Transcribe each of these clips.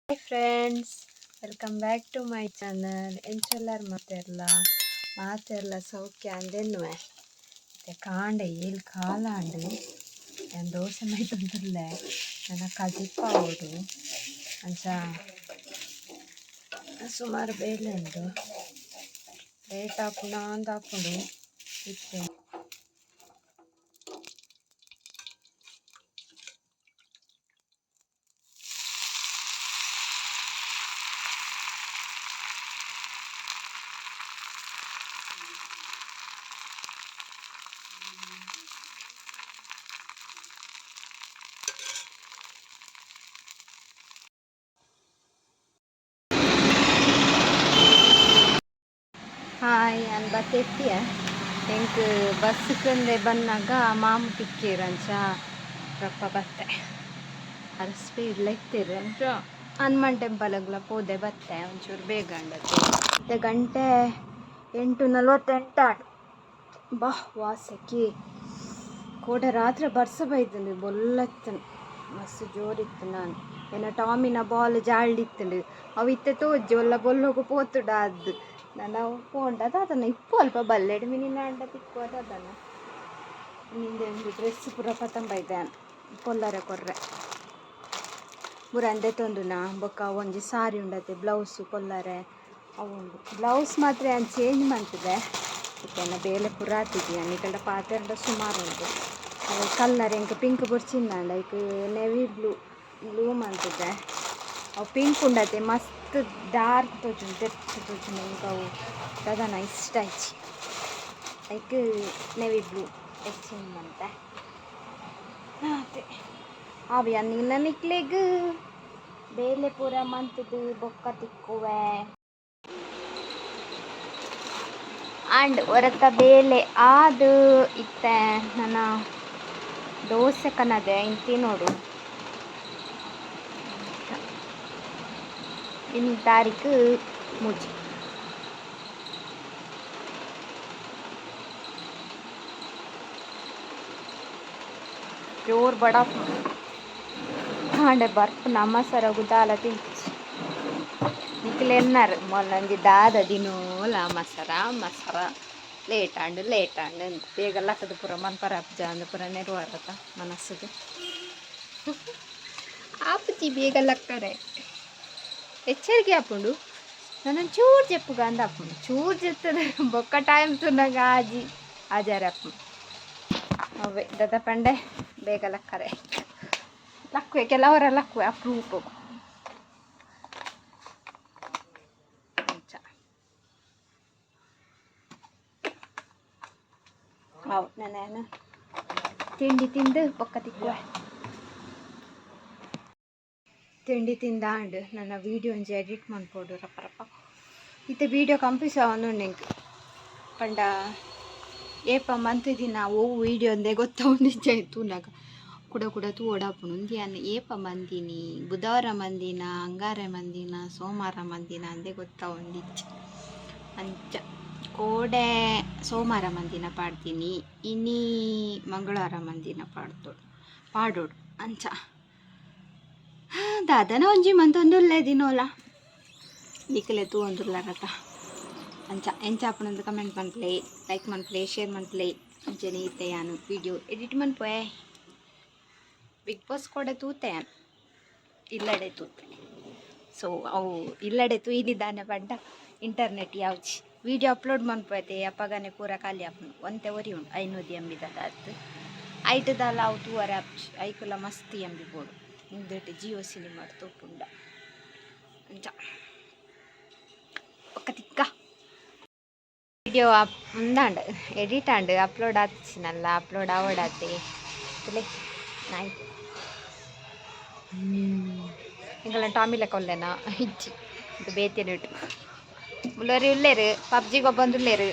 Hi friends, welcome back to my channel. ಎಂಚೆಲ್ಲರ್ ಮಾತೆರ್ಲ ಸೌಖ್ಯ ಅಂದೆನ್ನುವೆ ಮತ್ತೆ ಕಾಂಡೆ ಏಲ್ ಕಾಲಾಂಡು ನಾನು ದೋಸೆ ಮೈತುಂದುಲ್ಲೆ ನನ್ನ ಕಜಿಪ್ಪ ಓಡು ಅಂಚ ಸುಮಾರು ಬೇಲೆ ಉಂಟು ಲೇಟ್ ಹಾಪುಂಡು ಅಂತ ಹಾಪುಂಡು ಇತ್ತೆ. ಹಾಯ್ ನಾನು ಬತ್ತೆತ್ತಿಯ ಎಂಕ್ ಬಸ್ಸಿಗೆ ಬಂದಾಗ ಮಾಮು ತಿಕ್ಕೀರಂಚ ರಪ್ಪ ಬತ್ತೆ ಅದು ಸ್ಪೀಡ್ಲ ಇತ್ತೀರಿ ಅಂಚ ಹನುಮಾನ್ ಟೆಂಪಲ್ಗೆಲ್ಲ ಪೋದೆ ಬತ್ತೆ ಒಂಚೂರು ಬೇಗ ಅಂಡತ್ತೆ ಮತ್ತೆ ಗಂಟೆ 8:48 ಬಾ ವಾಸಕ್ಕಿ ಕೋಡೆ ರಾತ್ರಿ ಬರ್ಸ ಬೈತಂಡು ಬೊಲ್ಲತ್ತನು ಮಸ್ತ್ ಜೋರಿತ್ತು. ನಾನು ಏನ ಟಾಮಿನ ಬಾಲ್ ಜಾಳ್ದಿತ್ತಂಡು ಅವು ಇತ್ತೆ ತೋಜಿ ಒಲ್ಲ ಬೊಲ್ಲೋಗು ಪೋತುಡ ಅದು ನಾನು ಪೋಂಡ ಅದನ್ನು ಇಪ್ಪು ಅಲ್ಪ ಬಲ್ಲೆಡು ಮಿನಿನ ಅಂಡ ತಿಕ್ಕು ಅದನ್ನು ನಿಂದೆ ಒಂದು ಡ್ರೆಸ್ ಪೂರ ಪತಂಬೈದೆ ಕೊಲ್ಲರೆ ಕೊರ್ರೆ ಬುರಂದೆ ತೊಂದುನ ಬೊಕ್ಕ ಒಂಜಿ ಸಾರಿ ಉಂಡತೆ ಬ್ಲೌಸು ಕೊಲ್ಲರೆ ಅವು ಉಂಡು. ಬ್ಲೌಸ್ ಮಾತ್ರ ನಾನು ಚೇಂಜ್ ಮಾಡ್ತಿದ್ದೆ ಇತ್ತೇನ ಬೇಲೆ ಪೂರ ಹಾತಿದ್ದೆ ನಿಕಂಡ ಪಾತ್ರೆ ಸುಮಾರು ಉಂಟು. ಕಲ್ಲರ್ ಎಂಕ್ ಪಿಂಕ್ ಬುರ್ಚಿಂದ ಲೈಕ್ ನೆವಿ ಬ್ಲೂ ಮಾಡ್ತಿದ್ದೆ ಅವು ಪಿಂಕ್ ಉಂಡತೆ ಮಸ್ತ್ ಡಾರ್ಕ್ ತೋಜುಂಡು ತೆತ್ತು ತೋಜುಂಡು ಎಂಕ್ ಅವು ಅದನ್ನ ಇಷ್ಟ ಆಯ್ತು ಲೈಕ್ ನೆವಿ ಬ್ಲೂ ಎಕ್ಸ್ಚೇಂಜ್ ಮಾಡ್ತೆ ಅದೇ ಅವಿ ಅನ್ನಿನ ನಿಕ್ಲೆಗ್ ಬೇಲೆ ಪೂರ ಮಂತದ್ದು ಬೊಕ್ಕ ತಿಕ್ಕುವೆ ಆ್ಯಂಡ್ ಹೊರತ ಬೇಲೆ ಅದು ಇತ್ತೆ ನನ್ನ ದೋಸೆ ಕನ್ನದೆ ಇಂತಿ ನೋಡು ಇನ್ನು ತಾರೀಕು ಮುಜಿ ಜೋರು ಬಡ ಹಾಂಡೆ ಬರ್ಪ್ ನಮಸರ ಗುದಾಲ ತಿಂತಿಸಿ ನಿಖಿಲ್ ಎನ್ನಾರು ಮೊನ್ನೊಂದು ದಾದ ದಿನೋಲ ಮಸರ ಲೇಟ್ ಆಂಡು ಅಂತ ಬೇಗ ಲಕ್ಕದ ಪುರ ಮನ್ಪರ ಅಪ್ಜ ಅಂದ ಪುರ ನೆರವಾರತ ಮನಸ್ಸಿಗೆ ಆಪುಜಿ ಬೇಗ ಲಕ್ಕರೆ ಎಚ್ಚರಿಕೆ ಹಾಪುಂಡು ನಾನು ಚೂರು ಜಪ್ಪುಗ ಅಂದ ಹಾಪುಂಡು ಚೂರು ಜೆತ್ತದ ಬೊಕ್ಕ ಟೈಮ್ ತುನ್ನಾಗ ಆಜಾರ ಹಾಪುಂಡು ಅವೇ ದದ ಪಂಡೆ ಬೇಗ ಲಕ್ಕರೆ ಲಕ್ಕುವೆ ಕೆಲವರ ಲಕ್ಕುವೆ ಅಪ್ರೂಪ ಅವು ನಾನು ತಿಂಡಿ ತಿಂದು ಬೊಕ್ಕ ತಿಕ್ಕುವೆ ತಿಂಡಿ ತಿಂದಾಂಡು ನನ್ನ ವೀಡಿಯೋ ಒಂಜಿ ಎಡಿಟ್ ಮಾಡ್ಕೊಡು ರಪ್ಪ ಇತ್ತೆ ವೀಡಿಯೋ ಕಂಪ್ಲೀಟ್ ಆವೊಂದುಂಡು ಎಂಕ್ ಪಂಡ ಏಪ ಮಂತ್ ದಿನ ಓವು ವೀಡಿಯೋ ಒಂದೇ ಗೊತ್ತಾವೊಂದಿಜ್ಜ ತೂನಗ ಕೂಡ ತೂವಡಾಪುಂಡು ಉಂದಿಯನ್ನ ಏಪ ಮಂದಿನಿ ಬುಧವಾರ ಮಂದಿನ ಅಂಗಾರೆ ಮಂದಿನ ಸೋಮವಾರ ಮಂದಿನ ಅಂದೇ ಗೊತ್ತಾವೊಂದಿಜ್ಜ ಅಂಚ ಕೋಡೆ ಸೋಮವಾರ ಮಂದಿನ ಪಾಡ್ತೀನಿ ಇನ್ನೀ ಮಂಗಳವಾರ ಮಂದಿನ ಪಾಡೋಡು ಅಂಚ ದಾದನ ಒಂಜಿ ಮಂತೊಂದುಲ್ಲೆ ದಿನೋಲ ನಿಖಲೆ ತೂ ಒಂದುಲ್ಲಾರತ ಅಂಚ ಎಂಚಾಪನಂದು ಕಮೆಂಟ್ ಮನ್ಪ್ಲೆ ಲೈಕ್ ಮನ್ಪ್ಲೆ ಶೇರ್ ಮನ್ಪ್ಲೆ ಅಂಚನೆ ಇತ್ತೆ ಯಾನು ವೀಡಿಯೋ ಎಡಿಟ್ ಮನ್ಪೆ ಬಿಗ್ ಬಾಸ್ ಕೊಡೆ ತೂತೆ ಯಾನು ಇಲ್ಲಡೆ ತೂತೆ ಸೊ ಅವು ಇಲ್ಲಡೆ ತೂಯಿಲಿದ್ದಾನೆ ಪಡ್ಡ ಇಂಟರ್ನೆಟ್ ಯಾವ್ಜಿ ವೀಡಿಯೋ ಅಪ್ಲೋಡ್ ಮನ್ಪೈತೆ ಅಪ್ಪಗನೆ ಪೂರ ಖಾಲಿ ಆಪುಂಡು ಒಂತೆ ಒರಿ ಉಂಡು 500 MB ಅದು ಐಟದಲ್ಲ ಅವು ತೂವರೆ ಆಪ್ಚಿ ಐಕುಲ ಮಸ್ತ್ MB ಬೋಡು ಇಂದಟ್ಟು ಜಿಯೋ ಸಿನಿಮಾ ತೋಪುಂಡ ಅಂಚ ಒಕ್ಕ ತಿಕ್ಕ ವೀಡಿಯೋ ಮುಂದಾಂಡು ಎಡಿಟ್ ಆಂಡು ಅಪ್ಲೋಡ್ ಆತಿನಲ್ಲ ಅಪ್ಲೋಡ್ ಆವಡಾತೆ ತುಲೆ ನಾಯಿ ಇಂಗಳ ಟಾಮಿಲ ಕೊಲ್ಲೆನ ಇಜ್ಜಿ ಇದು ಬೇತಿಯನಿಟ್ಟು ಮುಲ್ಲರಿ ಉಲ್ಲೇರು ಪಬ್ಜಿಗೆ ಒಬ್ಬಂದುಲ್ಲೇರು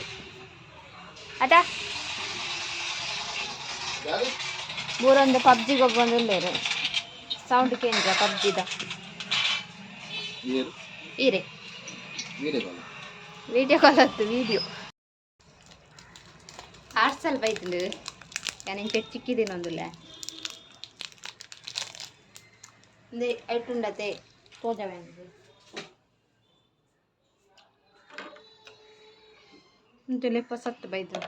ಅದಾ ಮೂರೊಂದು ಪಬ್ಜಿಗೆ ಒಬ್ಬಂದುಲ್ಲೇರು ಸೌಂಡ್ ಕೇಂದ್ರ ಪಬ್ಜಿದ ಈರೆ ವೀಡಿಯೋ ಕಾಲ್ ಆಯ್ತು ವೀಡಿಯೋ ಪಾರ್ಸಲ್ ಬೈತುಂಡು ನಾನು ಇಂಚೆ ಚಿಕ್ಕಿದ್ದೀನೊಂದುಲ್ಲೆ ಒಂದೇ ಐಟುಂಡತೆ ತೋಜವೆಂದು ಲೆಪ್ಪ ಸತ್ತು ಬೈದು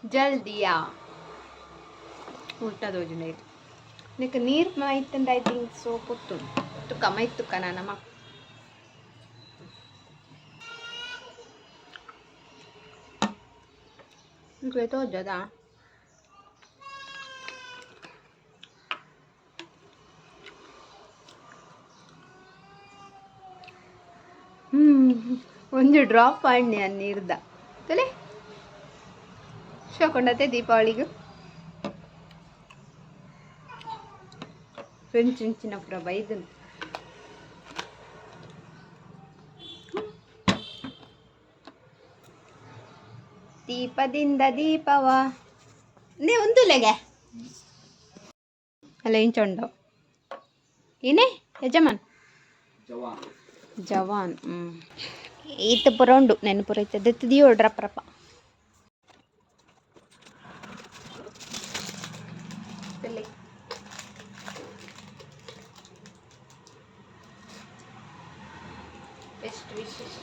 ಜಲ್ದಿಯಾ ಊಟ ದೋಜು ನೀರು ನಿಕ್ಕೆ ನೀರು ಮೈತಂದ ಐ ಥಿಂಕ್ ಸೊ ಕೊತ್ತು ತುಕ್ಕ ಮೈತುಕ್ಕ ನನ್ನ ನಿಕ್ಕೆ ತೋಜದ ಒಂದು ಡ್ರಾಪ್ ಮಾಡಿ ನೀರ್ದ ತಲೆ ಶೋಕೊಂಡತೆ ದೀಪಾವಳಿಗೂ ಫ್ರೆಂಚ್ ಇಂಚಿನ ಪುರ ಬೈದನು ದೀಪದಿಂದ ದೀಪವ ನೀ ಒಂದುಲೆಗೆ ಅಲ್ಲ ಇಂಚೊಂಡು ಏನೇ ಯಜಮಾನ್ ಜವಾನ್ ಈತ ಪುರ ಉಂಡು ನೆನಪುರ ಐತೆ ದಿಯೋಡ್ರಪ್ರಪ್ಪ ಎಷ್ಟು ವಿಶೇಷ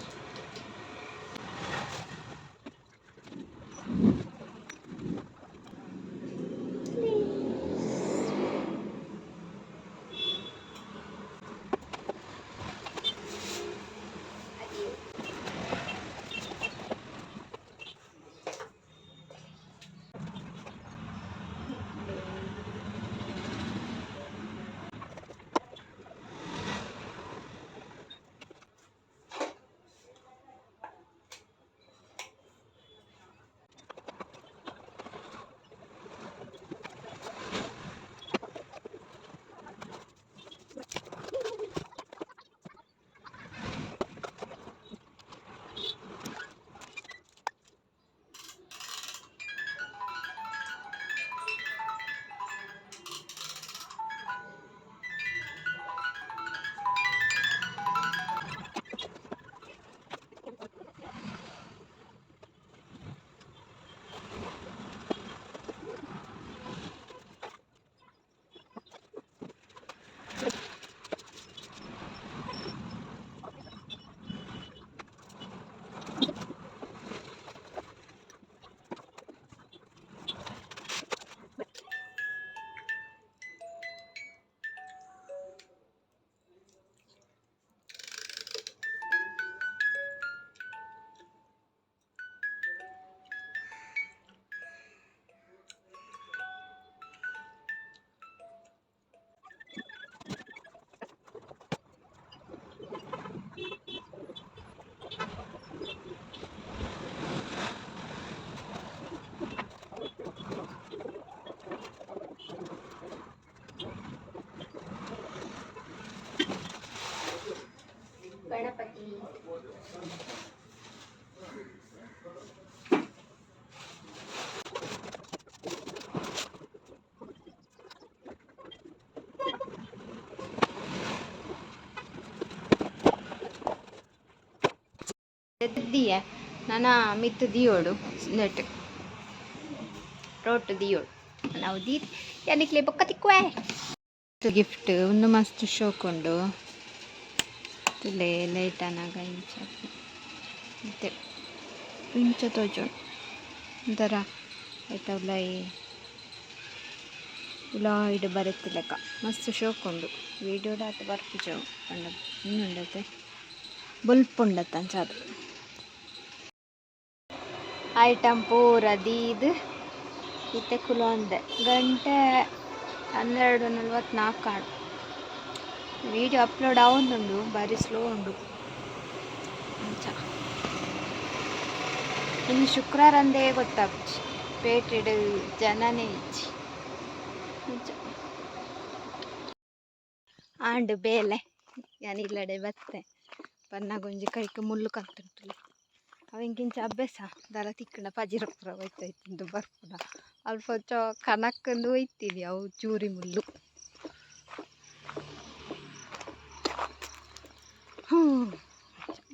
ಗಣಪತಿ ದಿಯೆ ನನ್ನ ಮಿತ್ತು ದಿಯೋಡು ನೆಟ್ ರೋಟ್ ದಿಯೋಡು ನಾವು ದಿ ಯಾನಿಕ್ಲೆ ಬೊಕ್ಕ ತಿಕ್ಕುವೆ ಗಿಫ್ಟ್ ಒಂದು ಮಸ್ತ್ ಶೋಕೊಂಡು ತುಲೆ ಲೈಟನಾಗ ಇಂಚ ಮತ್ತೆ ಇಂಚ ತೋಜೋಣ ಒಂಥರ ಆಯ್ತಾ ಉಲಾಯ್ಡು ಬರುತ್ತಿಲ್ಲಕ ಮಸ್ತ್ ಶೋಕೊಂಡು ವೀಡಿಯೋಡ ಆತ ಬರ್ಪಿಜವು ಕಂಡ ಇನ್ನುಂಡತೆ ಬಲ್ಪ್ ಉಂಡತ್ತ ಅಂಚದು ಐಟಮ್ ಪೂರ ದೀದ್ ಇತ್ತೆ ಕುಲೊಂದೆ ಗಂಟೆ 12:44 ಕಾಡು ವೀಡಿಯೋ ಅಪ್ಲೋಡ್ ಆವೊಂದುಂಡು ಬಾರಿ ಸ್ಲೋ ಉಂಡು ಅಂಚ ಇನ್ನು ಶುಕ್ರವಾರ ಅಂದೇ ಗೊತ್ತಾಗ್ಚಿ ಪೇಟೆಡ್ ಜನನೇ ಇಚ್ಚಿ ಅಂಚ ಆಂಡ್ ಬೇಲೆ ಯಾನಿಲ್ಲಡೆ ಬತ್ತೆ ಪನ್ನಗೊಂಜಿ ಕೈಕ್ ಮುಳ್ಳು ಕಲ್ತುಂಟುಲೆ ಅವೆಂಕಿಂಚ ಅಭ್ಯಾಸ ದಾಲ ತಿಕ್ಕಂಡ ಪಜಿರಪುರ ಹೋಯ್ತಾಯ್ತು ಬರ್ಪುನ ಅಲ್ಪ ಕನಕ್ಕಂದು ಹೋಯ್ತೀವಿ ಅವು ಚೂರಿ ಮುಳ್ಳು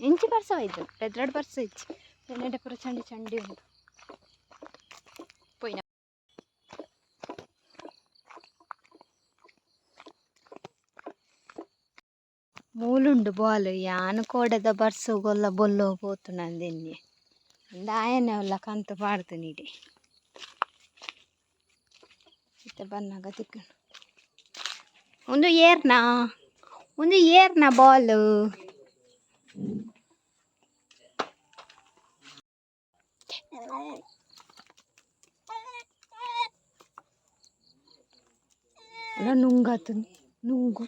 ಇಂಚಿ ಬರ್ಸ ಹೋಯ್ತು ಪೆದ್ರಡ್ ಬರ್ಸ ಇಚ್ಚಿ ಪೆನ್ನಡೆ ಪುರ ಚಂಡಿ ಚಂಡಿ ಉಂಟು ಪೋಯ್ನ ಮೂಲುಂಡು ಬಾಲ್ ಯಾನು ಕೋಡದ ಬರ್ಸು ಗೊಲ್ಲ ಬೊಲ್ಲೋ ಪೋತು ನಂದೆನ್ನೆ ದಾಯನೆ ಒಲ್ಲ ಕಂತು ಪಾಡ್ದು ನೀಡಿ ಇತ್ತೆ ಬನ್ನಾಗ ತಿಕ್ಕನು ಒಂದು ಏರ್ನ ಬಾಲ್ ಅಲ್ಲ ನುಂಗಾತು ನುಂಗು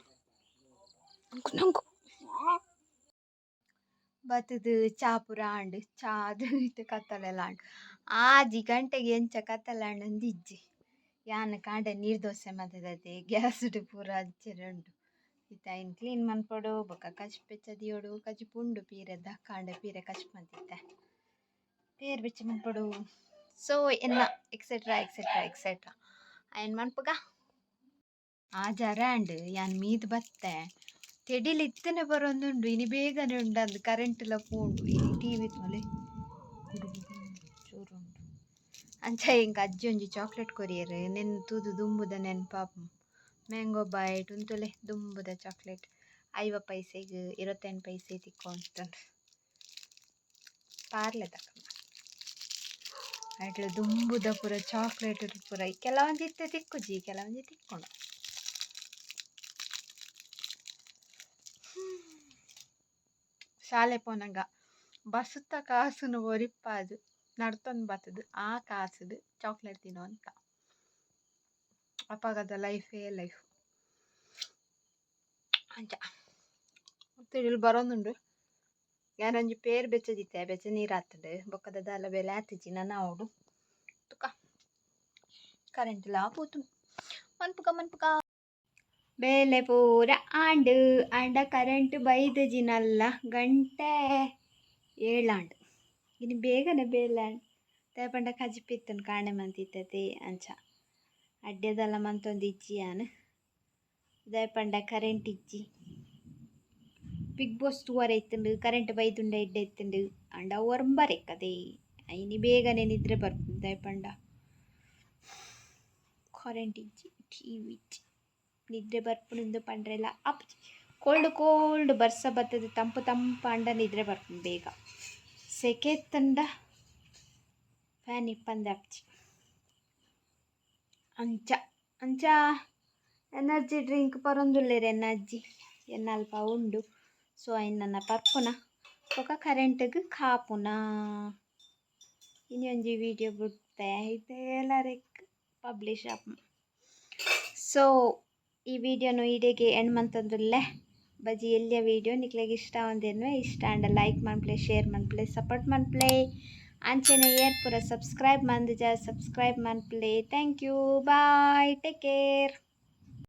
ನುಂಗು ಬತ್ತದು ಚಾಪುರ ಆಂಡು ಚಾದು ಇಟ್ಟು ಕತ್ತಲೆಲ್ಲ ಆಂಡು ಆಜಿ ಗಂಟೆಗೆ ಎಂಚ ಕತ್ತಲಾಂಡು ಇಜ್ಜಿ ಯಾನ ಕಾಂಡೆ ನೀರು ದೋಸೆ ಮದ್ದದತೆ ಗ್ಯಾಸ್ ಪೂರ ಹಚ್ಚರೆ ಉಂಡು ಇತ್ತ ಕ್ಲೀನ್ ಮನ್ಪೊಡು ಬೊಕ್ಕ ಕಚ್ ಬೆಚ್ಚದಿಯೋಡು ಕಚ್ ಪುಂಡು ಪೀರೆದ ಕಾಂಡೆ ಪೀರೆ ಕಚ್ ಮದ್ದಿತ್ತೆ ಪೇರ್ ಬೆಚ್ಚ ಮನ್ಪೊಡು ಸೊ ಎನ್ನ ಎಕ್ಸೆಟ್ರಾ ಎಕ್ಸೆಟ್ರಾ ಎಕ್ಸೆಟ್ರಾ ಅಯ್ಯನ್ ಮನ್ಪುಗ ಆ ಜರಾಂಡ್ ಯಾನ್ ಮೀದ್ ಬತ್ತೆ ತೆಡಿಲಿ ಇತ್ತನೆ ಬರೋಂದುಂಡು ಇನಿ ಬೇಗನೆ ಉಂಡು ಕರೆಂಟ್ಲ ಪೋಂಡು ಇನಿ ಟಿವಿ ತೊಲೆ ಚೂರು ಉಂಡು ಅಂಚ ಇಂಕ ಅಜ್ಜಿ ಒಂಜಿ ಚಾಕ್ಲೇಟ್ ಕೊರಿಯರ್ ನೆನ್ ತೂದು ದುಂಬುದ ನೆನ್ಪಾಪ ಮ್ಯಾಂಗೋ ಬೈಟ್ ಉಂತುಲೆ ದುಂಬುದ ಚಾಕ್ಲೇಟ್ 50 ಪೈಸೆಗ್ 28 ಪೈಸೆ ತಿಕ್ಕೊಂತಂದು ಪಾರ್ಲೆ ತಕ್ಕ ಅಟ್ಲ ದುಂಬುದ ಪೂರ ಚಾಕ್ಲೇಟ್ ಪೂರ ಕೆಲವೊಂದು ಇತ್ತೆ ತಿಕ್ಕುಜಿ ಕೆಲವೊಂದು ತಿಕ್ಕೊಂಡು ಶಾಲೆ ಪೋನಂಗ ಬಸುತ್ತ ಕಾಸುನು ಒರಿಪ್ಪಾದು ನಡ್ತೊಂದು ಬತ್ತದು ಆ ಕಾಸುದು ಚಾಕ್ಲೇಟ್ ತಿನ್ನೋ ಅಂತ ಅಪ್ಪಾಗದ ಲೈಫೇ ಲೈಫ್ ಅಂಚ ತಿಳಿ ಬರೋಂದುಂಡು ಯಾನೊಂಜಿ ಪೇರು ಬೆಚ್ಚದಿತ್ತೆ ಬೆಚ್ಚ ನೀರು ಹಾತುಂಡು ಬೊಕ್ಕದ ದಾಲ ಬೇಲೆ ಹಾತಿಜಿ ನನ್ನ ಅವಡು ತುಕ ಕರೆಂಟ್ ಲಾ ಪೋತು ಮನ್ಪುಕ ಬೇಲೆ ಪೂರ ಆಂಡು ಆಂಡ ಕರೆಂಟ್ ಬೈದಜಿ ನಲ್ಲ ಗಂಟೆ 7 ಆಂಡು ಇನ್ನು ಬೇಗನೆ ಬೇಲೆ ತೇಪಂಡ ಕಜಿಪಿತ್ತನು ಕಾಣೆ ಮಂತಿತ್ತತೆ ಅಂಚ ಅಡ್ಡೆದಲ್ಲ ಮಂತೊಂದು ಇಜ್ಜಿ ಯಾನು ದಯಪಂಡ ಕರೆಂಟ್ ಇಜ್ಜಿ ಬಿಗ್ ಬಾಸ್ 2 ಇತ್ತುಂಡು ಕರೆಂಟ್ ಬೈದುಂಡ ಎಡ್ಡೆ ಇತ್ತುಂಡು ಅಂಡ ಒರಂಬರೆಕ್ಕದೆ ಇನಿ ಬೇಗನೆ ನಿದ್ರೆ ಬರ್ಪುಂಡು ದಯಪಂಡ ಕರೆಂಟ್ ಇಜ್ಜಿ ಟಿವಿ ಇಜ್ಜಿ ನಿದ್ರೆ ಬರ್ಪುಂಡು ಪಂಡ್ರೆಲ್ಲ ಅಪ್ಜಿ ಕೋಲ್ಡ್ ಬರ್ಸ ಬತ್ತದ ತಂಪು ಅಂಡ ನಿದ್ರೆ ಬರ್ಪುಂಡು ಬೇಗ ಸೆಕೆ ಎತ್ತಂಡ ಫ್ಯಾನ್ ಇಪ್ಪಂದೆ ಅಪ್ಜಿ ಅಂಚ ಎನರ್ಜಿ ಡ್ರಿಂಕ್ ಪರೊಂದುಲ್ಲೆರ್ ಎನ್ನಜ್ಜಿ ಎನ್ನ ಅಲ್ಪ ಉಂಡು ಸೊ ನನ್ನ ಪರ್ಪುನ ಬೊಕ ಕರೆಂಟ್ಗ್ ಕಾಪುನ ಇನಿ ಒಂಜಿ ವಿಡಿಯೋ ಬಿಡ್ತೆ ಇದೆಲ್ಲರೆಗ್ ಪಬ್ಲಿಷ್ ಆಪುನ ಸೊ ಈ ವಿಡಿಯೋನು ಇಡೆಗೆ ಎಂಡ್ ಮಂತೊಂದುಲ್ಲೆ ಬಜಿ ಎಲ್ಲಿಯ ವಿಡಿಯೋ ನಿಕ್ಲೆಗ್ ಇಷ್ಟ ಒಂದೇನು ಇಷ್ಟ ಅಂಡ ಲೈಕ್ ಮನ್ಪ್ಲೆ ಶೇರ್ ಮನ್ಪ್ಲೆ ಸಪೋರ್ಟ್ ಮನ್ಪ್ಲೆ ಅಂಚೆನೆ ಏರ್ ಪೂರ ಸಬ್ಸ್ಕ್ರೈಬ್ ಮಂದುಜ ಸಬ್ಸ್ಕ್ರೈಬ್ ಮನ್ಪ್ಲೆ thank you bye take care.